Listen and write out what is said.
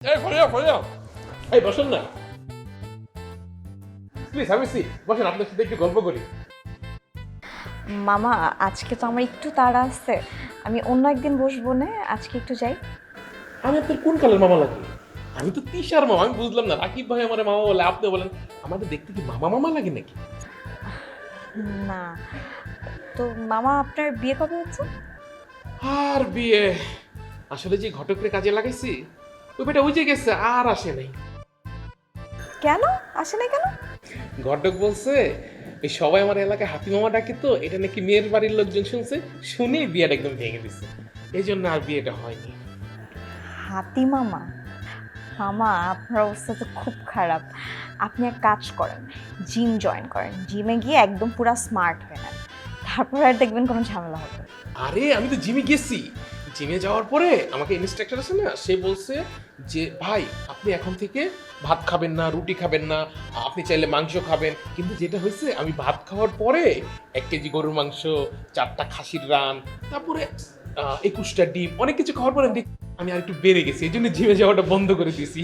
এই ফরিয়া ফরিয়া এই বসেন না প্লিজ আমি বসেন আপনার সাথে একটু গল্প করি। মামা আজকে তো আমার একটু তাড়া আছে, আমি অন্য একদিন বসবো না, আজকে একটু যাই। আমি আপনার কোন কালের মামা লাগে? আমি তো তিশার মামা। আমি বুঝলাম না, রাকিব ভাই আমার মামা বলে আপনি বলেন। আমাদের দেখতে কি মামা মামা লাগে নাকি? না তো মামা, আপনার বিয়ে কবে হচ্ছে? আর বিয়ে আসলে যে ঘটকরে কাজে লাগাইছি ওই বেটা ওই যে গেছে, আর আসে নাই। কেন আসে না কেন? ঘটক বলছে এই সবাই আমার এলাকায় হাতি মামা ডাকে, তো এটা নাকি মেয়ের বাড়ির লোকজন শুনছে, শুনেই বিয়েটা একদম ভেঙে দিছে। এই জন্য আর বিয়েটা হয়নি। হাতি মামা? মামা আপনার অবস্থা তো খুব খারাপ। আপনি এক কাজ করেন, জিম জয়েন করেন, জিমে গিয়ে একদম পুরো স্মার্ট হয়ে নেন, তারপর আর দেখবেন কোনো ঝামেলা হবে না। আরে আমি তো জিমে গেছি। জিমে যাওয়ার পরে আমাকে ইনস্ট্রাক্টর আছে না, সে বলছে যে ভাই আপনি এখন থেকে ভাত খাবেন না, রুটি খাবেন না, আপনি চাইলে মাংস খাবেন। কিন্তু যেটা হয়েছে, আমি ভাত খাওয়ার পরে 1 কেজি গরুর মাংস, 4টা খাসির রান, তারপরে 21টা ডিম, অনেক কিছু খাওয়ার পরে আমি আর একটু বেড়ে গেছি, এই জন্য জিমে যাওয়াটা বন্ধ করে দিয়েছি।